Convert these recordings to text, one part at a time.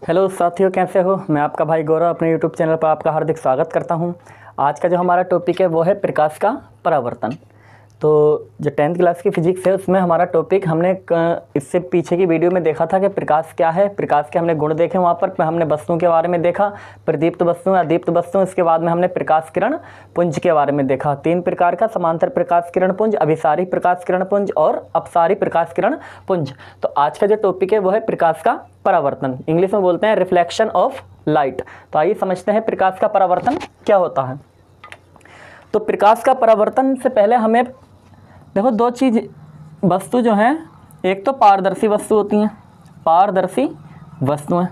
Hello साथियों, कैसे हो। मैं आपका भाई गौरव अपने यूट्यूब चैनल पर आपका हार्दिक स्वागत करता हूं। आज का जो हमारा टॉपिक है वो है प्रकाश का परावर्तन। तो जो 10th क्लास की फिजिक्स है उसमें हमारा टॉपिक हमने इससे पीछे की वीडियो में देखा था कि प्रकाश क्या है, प्रकाश के हमने गुण देखे, वहाँ पर हमने वस्तुओं के बारे में देखा, प्रदीप्त वस्तुएं, अदीप्त वस्तुएं। इसके बाद में हमने प्रकाश किरण पुंज के बारे में देखा। 3 प्रकार का, समांतर प्रकाश किरण पुंज, अभिसारी प्रकाश किरण पुंज और अपसारी प्रकाश किरण पुंज। तो आज का जो टॉपिक है वो है प्रकाश का परावर्तन, इंग्लिश में बोलते हैं रिफ्लेक्शन ऑफ लाइट। तो आइए समझते हैं प्रकाश का परावर्तन क्या होता है। तो प्रकाश का परावर्तन से पहले हमें देखो दो चीज़ वस्तु जो हैं, एक तो पारदर्शी वस्तु होती हैं, पारदर्शी वस्तुएं,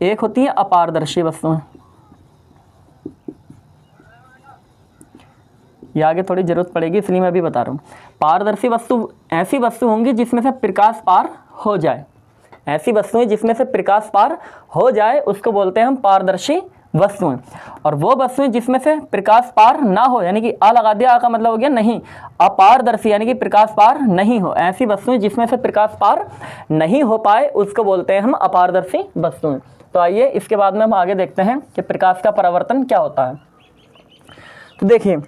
एक होती है अपारदर्शी वस्तुएं। ये आगे थोड़ी ज़रूरत पड़ेगी इसलिए मैं अभी बता रहा हूँ। पारदर्शी वस्तु ऐसी वस्तु होंगी जिसमें से प्रकाश पार हो जाए, ऐसी वस्तुएं जिसमें से प्रकाश पार हो जाए उसको बोलते हैं हम पारदर्शी वस्तुएं। और वो वस्तुएं जिसमें से प्रकाश पार ना हो, यानी कि आ लगा दिया, आ का मतलब हो गया नहीं, अपारदर्शी यानी कि प्रकाश पार नहीं हो, ऐसी वस्तुएं जिसमें से प्रकाश पार नहीं हो पाए उसको बोलते हैं हम अपारदर्शी वस्तुएं। तो आइए इसके बाद में हम आगे देखते हैं कि प्रकाश का परावर्तन क्या होता है। तो देखिए,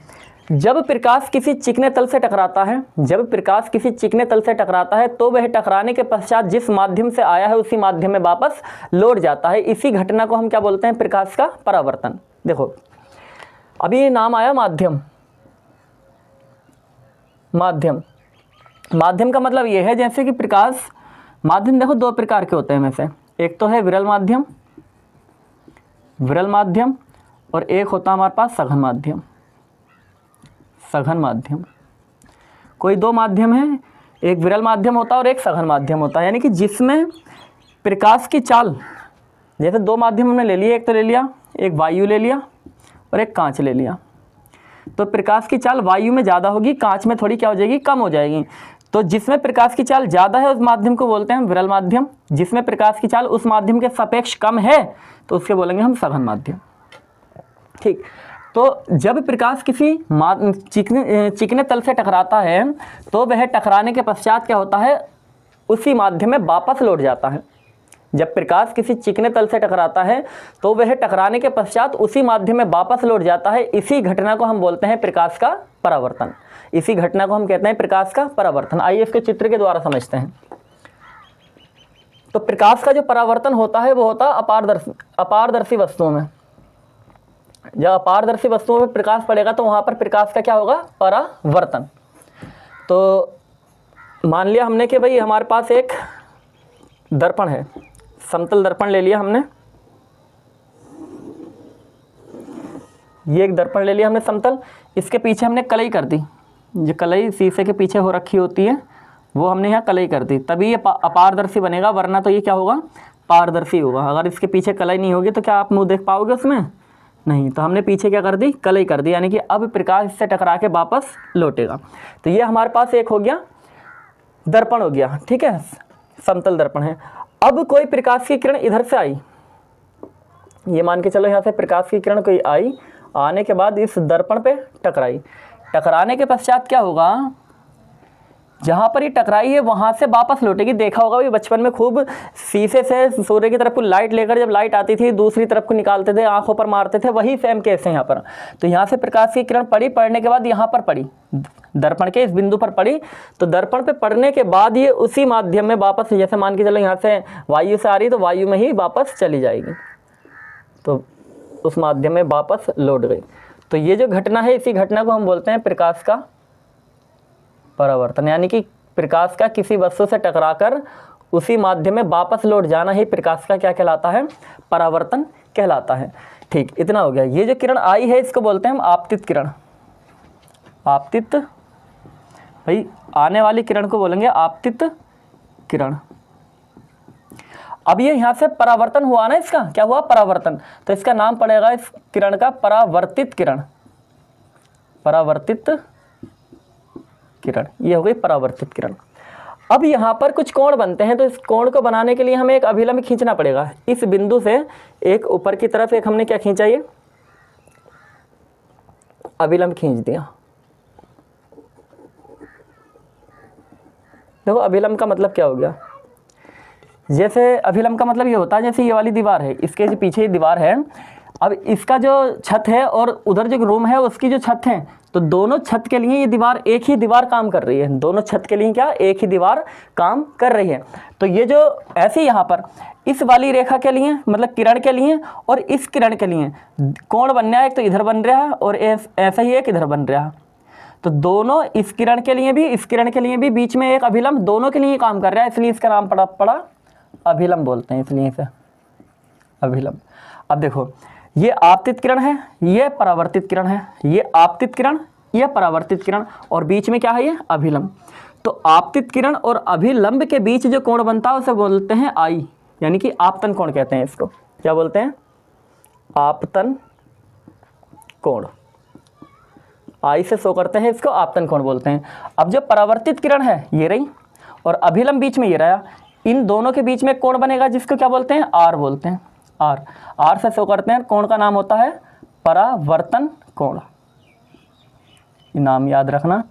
जब प्रकाश किसी चिकने तल से टकराता है, जब प्रकाश किसी चिकने तल से टकराता है तो वह टकराने के पश्चात जिस माध्यम से आया है उसी माध्यम में वापस लौट जाता है। इसी घटना को हम क्या बोलते हैं, प्रकाश का परावर्तन। देखो अभी ये नाम आया माध्यम, माध्यम, माध्यम का मतलब ये है जैसे कि प्रकाश माध्यम देखो दो प्रकार के होते हैं में से, एक तो है विरल माध्यम, विरल माध्यम, और एक होता है हमारे पास सघन माध्यम, सघन माध्यम। कोई दो माध्यम है, एक विरल माध्यम होता है और एक सघन माध्यम होता है, यानी कि जिसमें प्रकाश की चाल, जैसे दो माध्यम हमने ले लिए, एक तो ले लिया, एक वायु ले लिया और एक कांच ले लिया। तो प्रकाश की चाल वायु में ज़्यादा होगी, कांच में थोड़ी क्या हो जाएगी, कम हो जाएगी। तो जिसमें प्रकाश की चाल ज़्यादा है उस माध्यम को बोलते हैं विरल माध्यम, जिसमें प्रकाश की चाल उस माध्यम के सापेक्ष कम है तो उसके बोलेंगे हम सघन माध्यम। ठीक। तो जब प्रकाश किसी चिकने तल से टकराता है तो वह टकराने के पश्चात क्या होता है, उसी माध्यम में वापस लौट जाता है। जब प्रकाश किसी चिकने तल से टकराता है तो वह टकराने के पश्चात उसी माध्यम में वापस लौट जाता है। इसी घटना को हम बोलते हैं प्रकाश का परावर्तन, इसी घटना को हम कहते हैं प्रकाश का परावर्तन। आइए इसके चित्र के द्वारा समझते हैं। तो प्रकाश का जो परावर्तन होता है वो होता है अपारदर्शी वस्तुओं में। जब अपारदर्शी वस्तुओं में प्रकाश पड़ेगा तो वहाँ पर प्रकाश का क्या होगा, परावर्तन। तो मान लिया हमने कि भाई हमारे पास एक दर्पण है, समतल दर्पण ले लिया हमने, ये एक दर्पण ले लिया हमने समतल, इसके पीछे हमने कलई कर दी, जो कलई शीशे के पीछे हो रखी होती है वो हमने यहाँ कलई कर दी, तभी ये अपारदर्शी बनेगा, वरना तो ये क्या होगा, पारदर्शी होगा। अगर इसके पीछे कलई नहीं होगी तो क्या आप मुँह देख पाओगे उसमें, नहीं। तो हमने पीछे क्या कर दी, कलई कर दी, यानी कि अब प्रकाश इससे टकरा के वापस लौटेगा। तो ये हमारे पास एक हो गया दर्पण हो गया, ठीक है, समतल दर्पण है। अब कोई प्रकाश की किरण इधर से आई, ये मान के चलो यहाँ से प्रकाश की किरण कोई आई, आने के बाद इस दर्पण पे टकराई, टकराने के पश्चात क्या होगा, जहाँ पर ये टकराई है वहाँ से वापस लौटेगी। देखा होगा भी बचपन में खूब शीशे से सूर्य की तरफ को लाइट लेकर जब लाइट आती थी दूसरी तरफ को निकालते थे, आंखों पर मारते थे, वही सेम केस है यहाँ पर। तो यहाँ से प्रकाश की किरण पड़ी, पड़ने के बाद यहाँ पर पड़ी, दर्पण के इस बिंदु पर पड़ी, तो दर्पण पे पड़ने के बाद ये उसी माध्यम में वापस, जैसे मान के चलो यहाँ से वायु से आ रही तो वायु में ही वापस चली जाएगी, तो उस माध्यम में वापस लौट गई। तो ये जो घटना है इसी घटना को हम बोलते हैं प्रकाश का परावर्तन, यानी कि प्रकाश का किसी वस्तु से टकराकर उसी माध्यम में वापस लौट जाना ही प्रकाश का क्या कहलाता है, परावर्तन कहलाता है। ठीक, इतना हो गया। ये जो किरण आई है इसको बोलते हैं हम आपतित किरण, आपतित, भाई आने वाली किरण को बोलेंगे आपतित किरण। अब ये यहाँ से परावर्तन हुआ ना, इसका क्या हुआ, परावर्तन, तो इसका नाम पड़ेगा इस किरण का परावर्तित किरण, परावर्तित किरण, ये हो गई परावर्तित किरण। अब यहाँ पर कुछ कोण बनते हैं, तो इस कोण को बनाने के लिए हमें एक अभिलंब खींचना पड़ेगा। इस बिंदु से एक ऊपर की तरफ एक हमने क्या खींचा, ये अभिलंब खींच दिया। देखो अभिलंब का मतलब क्या हो गया, जैसे अभिलंब का मतलब ये होता है जैसे ये वाली दीवार है, इसके जो पीछे दीवार है, अब इसका जो छत है और उधर जो रूम है उसकी जो छत है, तो दोनों छत के लिए ये दीवार, एक ही दीवार काम कर रही है। दोनों छत के लिए क्या, एक ही दीवार काम कर रही है। तो ये जो ऐसे यहाँ पर इस वाली रेखा के लिए मतलब किरण के लिए और इस किरण के लिए कोण बन रहा है, एक तो इधर बन रहा है और ऐसा ही एक इधर बन रहा है। तो दोनों इस किरण के लिए भी इस किरण के लिए भी बीच में एक अभिलंब दोनों के लिए काम कर रहा है, इसलिए इसका नाम पड़ा अभिलंब बोलते हैं, इसलिए इसे अभिलंब। अब देखो ये आपतित किरण है, ये परावर्तित किरण है, ये आपतित किरण, ये परावर्तित किरण और बीच में क्या है, ये अभिलंब। तो आपतित किरण और अभिलंब के बीच जो कोण बनता है उसे बोलते हैं आई, यानी कि आपतन कोण कहते हैं इसको। क्या बोलते हैं, आपतन कोण। आई से शो करते हैं इसको, आपतन कोण बोलते हैं। अब जो परावर्तित किरण है ये रही और अभिलंब बीच में ये रहा, इन दोनों के बीच में कोण बनेगा जिसको क्या बोलते हैं, आर बोलते हैं। आर, आर से शो करते हैं, कोण का नाम होता है परावर्तन कोण। नाम याद रखना,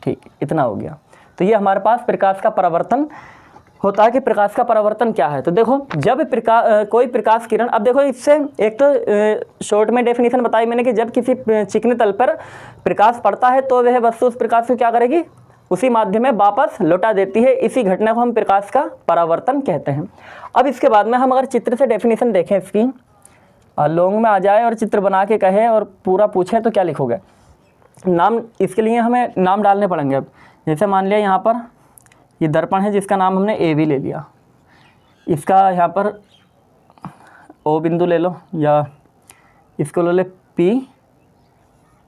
ठीक, इतना हो गया। तो ये हमारे पास प्रकाश का परावर्तन होता है कि प्रकाश का परावर्तन क्या है। तो देखो जब कोई प्रकाश किरण, अब देखो इससे एक तो शॉर्ट में डेफिनेशन बताई मैंने कि जब किसी चिकने तल पर प्रकाश पड़ता है तो वह वस्तु उस प्रकाश को क्या करेगी, उसी माध्यम में वापस लौटा देती है। इसी घटना को हम प्रकाश का परावर्तन कहते हैं। अब इसके बाद में हम अगर चित्र से डेफिनेशन देखें इसकी, लोंग में आ जाए और चित्र बना के कहे और पूरा पूछे तो क्या लिखोगे। नाम इसके लिए हमें नाम डालने पड़ेंगे। अब जैसे मान लिया यहाँ पर ये दर्पण है जिसका नाम हमने ए बी ले लिया, इसका यहाँ पर ओ बिंदु ले लो या इसको ले पी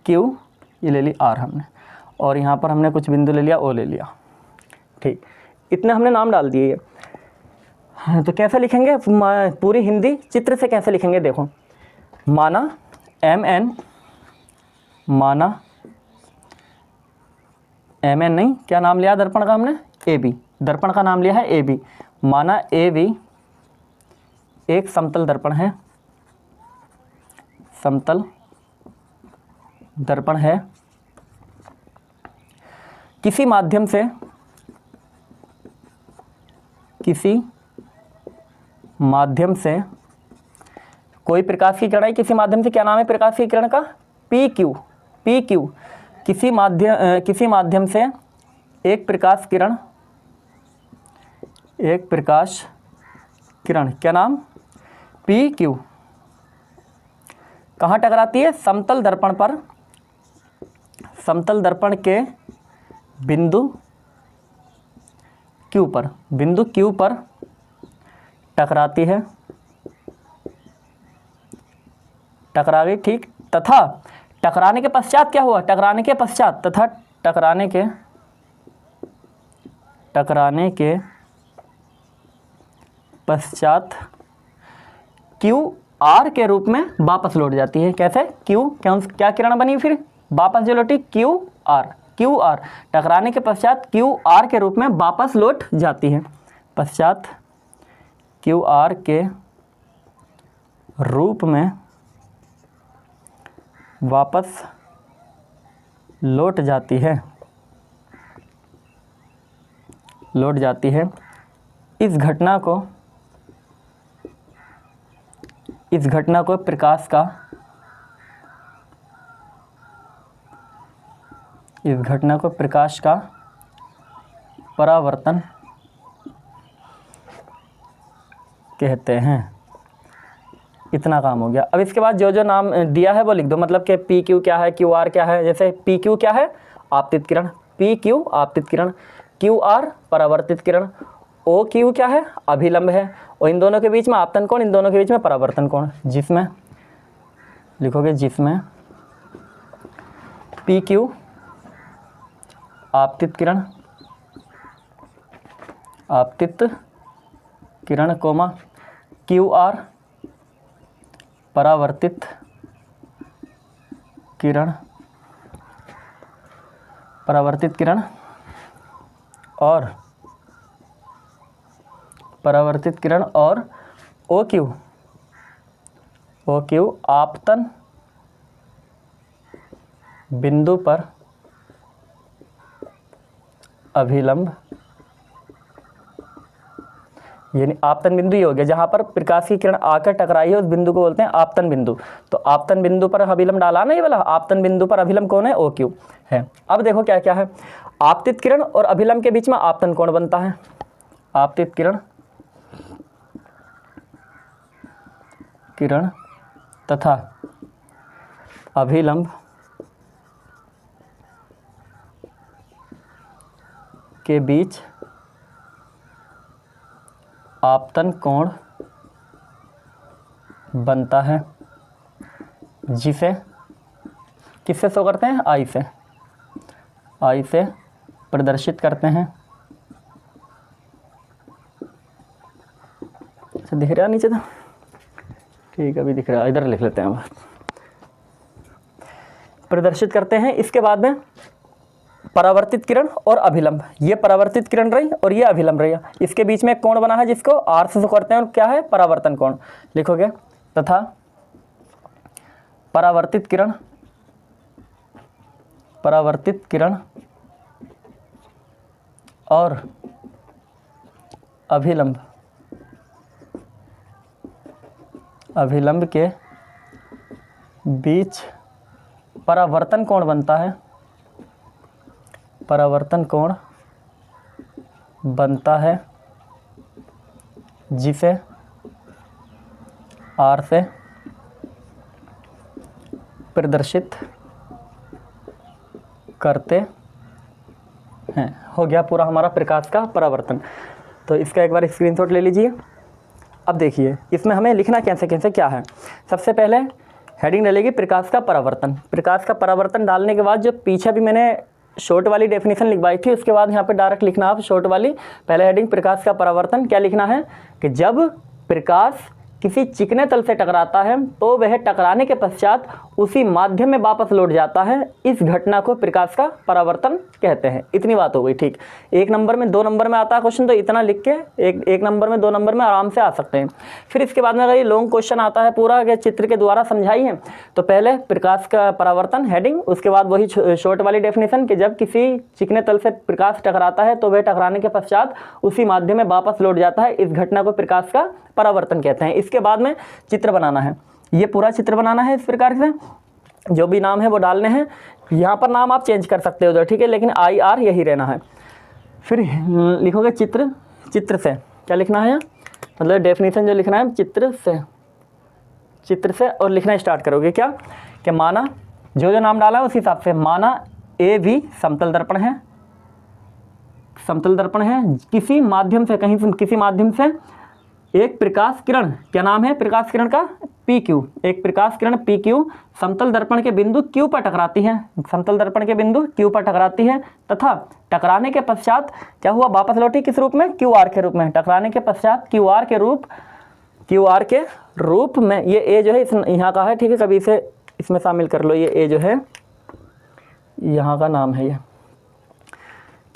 क्यू, ये ले ली आर हमने, और यहाँ पर हमने कुछ बिंदु ले लिया, ओ ले लिया, ठीक, इतने हमने नाम डाल दिए। तो कैसे लिखेंगे पूरी हिंदी चित्र से कैसे लिखेंगे, देखो माना MN, माना MN नहीं, क्या नाम लिया दर्पण का हमने, AB, दर्पण का नाम लिया है AB। माना AB एक समतल दर्पण है, समतल दर्पण है, किसी माध्यम से, किसी माध्यम से कोई प्रकाश की किरण है, किसी माध्यम से, क्या नाम है प्रकाश की किरण का, PQ, PQ, किसी माध्यम से एक प्रकाश किरण, एक प्रकाश किरण, क्या नाम, PQ, कहाँ टकराती है, समतल दर्पण पर, समतल दर्पण के बिंदु Q पर, बिंदु Q पर टकराती है, टकरा गई, ठीक। तथा टकराने के पश्चात क्या हुआ, टकराने के पश्चात, तथा टकराने के पश्चात QR के रूप में वापस लौट जाती है। कैसे, क्या किरण बनी फिर वापस जो लौटी, QR, टकराने के पश्चात QR के रूप में वापस लौट जाती है, पश्चात QR के रूप में वापस लौट जाती है, इस घटना को प्रकाश का, इस घटना को प्रकाश का परावर्तन कहते हैं। इतना काम हो गया। अब इसके बाद जो जो नाम दिया है वो लिख दो, मतलब कि PQ क्या है, QR क्या है। जैसे PQ क्या है, आपतित किरण, PQ आपतित किरण, QR परावर्तित किरण, OQ क्या है, अभिलंब है, और इन दोनों के बीच में आपतन कोण, इन दोनों के बीच में परावर्तन कोण। जिसमें लिखोगे, जिसमें PQ आपतित किरण कोमा QR परावर्तित किरण, और OQ आपतन बिंदु पर अभिलंब यानी आपतन बिंदु ये हो गया, जहाँ पर प्रकाश की किरण आकर टकराई है उस बिंदु को बोलते हैं आपतन बिंदु। तो आपतन बिंदु पर अभिलंब डाला ना, ये वाला आपतन बिंदु पर अभिलंब कौन है, OQ है। अब देखो क्या क्या है, आपतित किरण और अभिलंब के बीच में आपतन कोण बनता है। आपतित किरण तथा अभिलंब के बीच आपतन कोण बनता है, जिसे किससे शो करते हैं, आई से प्रदर्शित करते हैं। अच्छा दिख रहा है नीचे तो ठीक है, अभी दिख रहा है, इधर लिख लेते हैं अब। प्रदर्शित करते हैं। इसके बाद में परावर्तित किरण और अभिलंब, ये परावर्तित किरण रही और ये अभिलंब रही, इसके बीच में एक कोण बना है जिसको R से शो करते हैं और क्या है, परावर्तन कोण लिखोगे। तथा परावर्तित किरण और अभिलंब के बीच परावर्तन कोण बनता है, जिसे R से प्रदर्शित करते हैं। हो गया पूरा हमारा प्रकाश का परावर्तन। तो इसका एक बार स्क्रीनशॉट ले लीजिए। अब देखिए इसमें हमें लिखना कैसे कैसे क्या है। सबसे पहले हेडिंग डलेगी प्रकाश का परावर्तन। प्रकाश का परावर्तन डालने के बाद जो पीछे भी मैंने शॉर्ट वाली डेफिनेशन लिखवाई थी, उसके बाद यहाँ पे डायरेक्ट लिखना आप शॉर्ट वाली। पहले हेडिंग प्रकाश का परावर्तन, क्या लिखना है कि जब प्रकाश किसी चिकने तल से टकराता है तो वह टकराने के पश्चात उसी माध्यम में वापस लौट जाता है। इस घटना को प्रकाश का परावर्तन कहते हैं। इतनी बात हो गई, ठीक। 1 नंबर में 2 नंबर में आता है क्वेश्चन, तो इतना लिख के एक नंबर में 2 नंबर में आराम से आ सकते हैं। फिर इसके बाद में अगर ये लॉन्ग क्वेश्चन आता है पूरा कि चित्र के द्वारा समझाई है, तो पहले प्रकाश का परावर्तन हेडिंग, उसके बाद वही शॉर्ट वाली डेफिनेशन कि जब किसी चिकने तल से प्रकाश टकराता है तो वह टकराने के पश्चात उसी माध्यम में वापस लौट जाता है। इस घटना को प्रकाश का परावर्तन कहते हैं। इसके बाद में चित्र बनाना है, ये पूरा चित्र बनाना है। इस प्रकार से जो भी नाम है वो डालने हैं। यहाँ पर नाम आप चेंज कर सकते हो, ठीक है, लेकिन IR यही रहना है। फिर लिखोगे चित्र से क्या लिखना है, मतलब डेफिनेशन जो लिखना है चित्र से और लिखना स्टार्ट करोगे क्या कि माना जो नाम डाला है उस हिसाब से, माना AB समतल दर्पण है, किसी माध्यम से एक प्रकाश किरण, क्या नाम है प्रकाश किरण का, PQ, एक प्रकाश किरण PQ समतल दर्पण के बिंदु Q पर टकराती है, तथा टकराने के पश्चात क्या हुआ, वापस लौटी किस रूप में, QR के रूप में। टकराने के पश्चात QR के रूप में, ये A जो है यहाँ का है, ठीक है, कभी इसे इसमें शामिल कर लो। ये A जो है यहाँ का नाम है, ये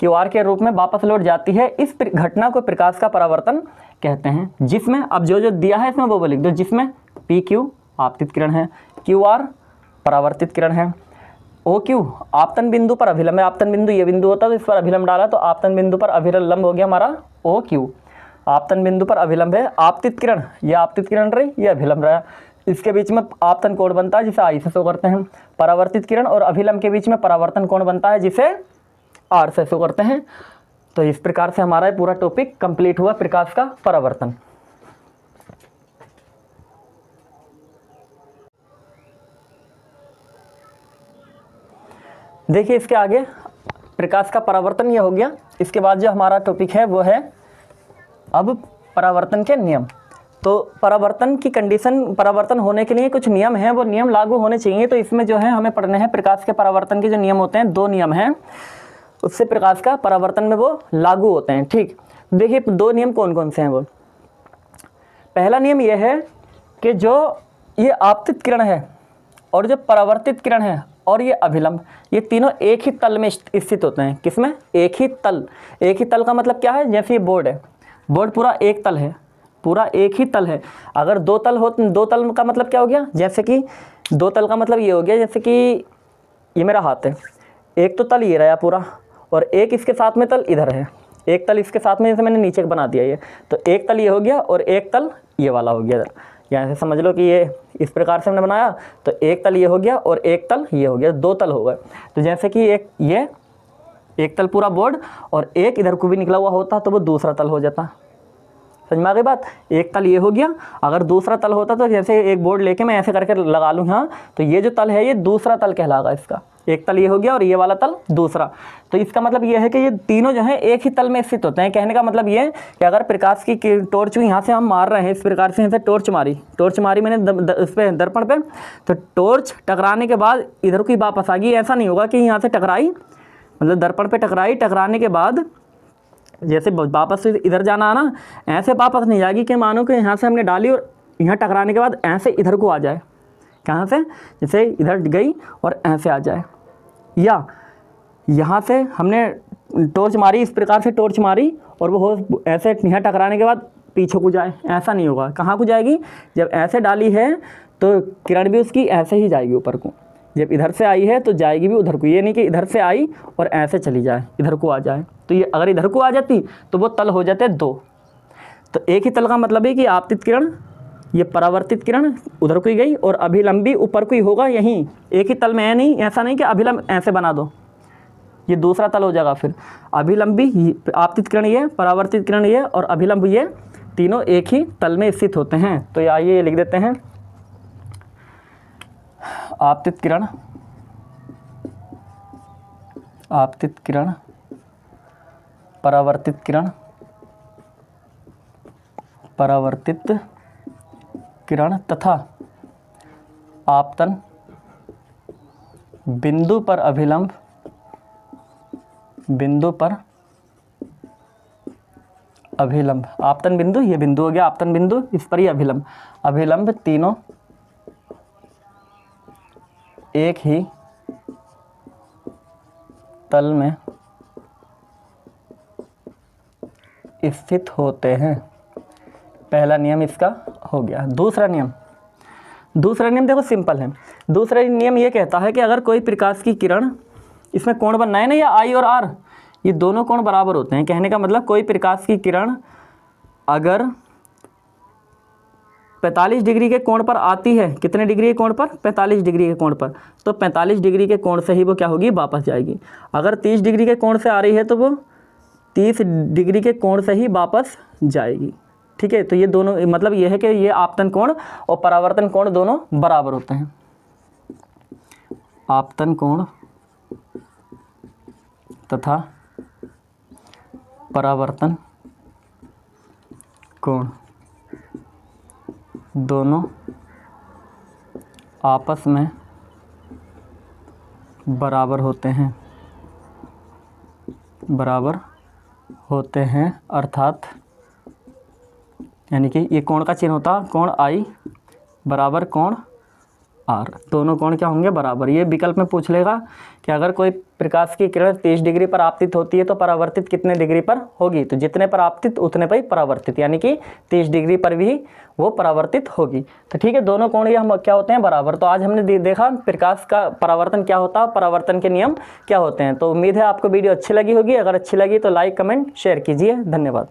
QR के रूप में वापस लौट जाती है। इस घटना को प्रकाश का परावर्तन कहते हैं, जिसमें अब जो दिया है इसमें वो लिख दो, जिसमें PQ आपतित किरण है, QR परावर्तित किरण है, OQ आपतन बिंदु पर अभिलंब है। आपतन बिंदु ये बिंदु होता है तो इस पर अभिलंब डाला तो आपतन बिंदु पर अभिलंब हो गया हमारा OQ। आपतन बिंदु पर अभिलंब है। आपतित किरण, ये आपतित किरण रही, ये अभिलंब रहा, इसके बीच में आपतन कोण बनता है जिसे I से शो करते हैं। परावर्तित किरण और अभिलंब के बीच में परावर्तन कोण बनता है जिसे R से शो करते हैं। तो इस प्रकार से हमारा पूरा टॉपिक कंप्लीट हुआ, प्रकाश का परावर्तन। देखिए इसके आगे प्रकाश का परावर्तन ये हो गया। इसके बाद जो हमारा टॉपिक है वो है अब परावर्तन के नियम। तो परावर्तन की कंडीशन, परावर्तन होने के लिए कुछ नियम हैं, वो नियम लागू होने चाहिए। तो इसमें जो है हमें पढ़ने हैं प्रकाश के परावर्तन के जो नियम होते हैं, 2 नियम हैं, उससे प्रकाश का परावर्तन में वो लागू होते हैं। ठीक, देखिए 2 नियम कौन कौन से हैं वो। पहला नियम ये है कि जो ये आपतित किरण है और जो परावर्तित किरण है और ये अभिलंब, ये तीनों एक ही तल में स्थित होते हैं। किसमें, एक ही तल। एक ही तल का मतलब क्या है, जैसे ये बोर्ड है, बोर्ड पूरा एक तल है, पूरा एक ही तल है। अगर 2 तल हो, 2 तल का मतलब क्या हो गया, जैसे कि 2 तल का मतलब ये हो गया, जैसे कि ये मेरा हाथ है, एक तो तल ये रहा पूरा और एक इसके साथ में तल इधर है, एक तल इसके साथ में जैसे मैंने नीचे बना दिया ये, तो एक तल ये हो गया और एक तल ये वाला हो गया। यहाँ से समझ लो कि ये इस प्रकार से हमने बनाया, तो एक तल ये हो गया और एक तल ये हो गया, दो तल हो गए। तो जैसे कि एक तल पूरा बोर्ड और एक इधर को भी निकला हुआ होता तो वो दूसरा तल हो जाता। समझ में आ गई बात। एक तल ये हो गया, अगर दूसरा तल होता तो जैसे एक बोर्ड लेके मैं ऐसे करके लगा लूँ यहाँ, तो ये जो तल है ये दूसरा तल कहलाएगा इसका। एक तल ये हो गया और ये वाला तल दूसरा। तो इसका मतलब ये है कि ये तीनों जो है एक ही तल में स्थित होते हैं। कहने का मतलब ये है कि अगर प्रकाश की टॉर्च यहाँ से हम मार रहे हैं, इस प्रकार से यहाँ से टॉर्च मारी मैंने उस पर दर्पण पे, तो टॉर्च टकराने के बाद इधर की वापस आ गई। ऐसा नहीं होगा कि यहाँ से टकराई, मतलब दर्पण पे टकराई, टकराने के बाद जैसे वापस से इधर जाना है ना, ऐसे वापस नहीं जाएगी कि मानो कि यहाँ से हमने डाली और यहाँ टकराने के बाद ऐसे इधर को आ जाए। कहाँ से? जैसे इधर गई और ऐसे आ जाए, या यहाँ से हमने टॉर्च मारी, इस प्रकार से टॉर्च मारी और वो हो ऐसे यहाँ टकराने के बाद पीछे को जाए। ऐसा नहीं होगा। कहाँ को जाएगी? जब ऐसे डाली है तो किरण भी उसकी ऐसे ही जाएगी ऊपर को, जब इधर से आई है तो जाएगी भी उधर को। ये नहीं कि इधर से आई और ऐसे चली जाए, इधर को आ जाए। तो ये अगर इधर को आ जाती तो वो तल हो जाते दो। तो एक ही तल का मतलब है कि आपतित किरण, ये परावर्तित किरण उधर को ही गई और अभिलंबी ऊपर को ही होगा। यहीं एक ही तल में है, नहीं ऐसा नहीं कि अभिलंब ऐसे बना दो, ये दूसरा तल हो जाएगा। फिर अभिलंबी आपतित किरण ये, परावर्तित किरण ये और अभिलंब ये, तीनों एक ही तल में स्थित होते हैं। तो ये आइए लिख देते हैं, आपतित किरण, आपतित किरण, परावर्तित किरण, परावर्तित किरण तथा आपतन बिंदु पर अभिलंब, बिंदु पर अभिलंब। आपतन बिंदु, ये बिंदु हो गया आपतन बिंदु, इस पर ही अभिलंब। अभिलंब तीनों एक ही तल में स्थित होते हैं। पहला नियम इसका हो गया। दूसरा नियम देखो सिंपल है। दूसरा नियम ये कहता है कि अगर कोई प्रकाश की किरण, इसमें कोण बनना है ना, या आई और आर, ये दोनों कोण बराबर होते हैं। कहने का मतलब कोई प्रकाश की किरण अगर 45 डिग्री के कोण पर आती है, कितने डिग्री के कोण पर? 45 डिग्री के कोण पर, तो 45 डिग्री के कोण से ही वो क्या होगी? वापस जाएगी। अगर 30 डिग्री के कोण से आ रही है तो वो 30 डिग्री के कोण से ही वापस जाएगी। ठीक है, तो ये दोनों मतलब ये है कि ये आपतन कोण और परावर्तन कोण दोनों बराबर होते हैं। आपतन कोण तथा परावर्तन कोण दोनों आपस में बराबर होते हैं, बराबर होते हैं। अर्थात यानी कि ये कोण का चिन्ह होता कोण आई बराबर कोण आर, दोनों कोण क्या होंगे? बराबर। ये विकल्प में पूछ लेगा कि अगर कोई प्रकाश की किरण 30 डिग्री पर आपतित होती है तो परावर्तित कितने डिग्री पर होगी? तो जितने पर आपतित उतने पर ही परावर्तित, यानी कि 30 डिग्री पर भी वो परावर्तित होगी। तो ठीक है, दोनों कोण ये हम क्या होते हैं? बराबर। तो आज हमने देखा प्रकाश का परावर्तन क्या होता है, परावर्तन के नियम क्या होते हैं। तो उम्मीद है आपको वीडियो अच्छी लगी होगी। अगर अच्छी लगी तो लाइक, कमेंट, शेयर कीजिए। धन्यवाद।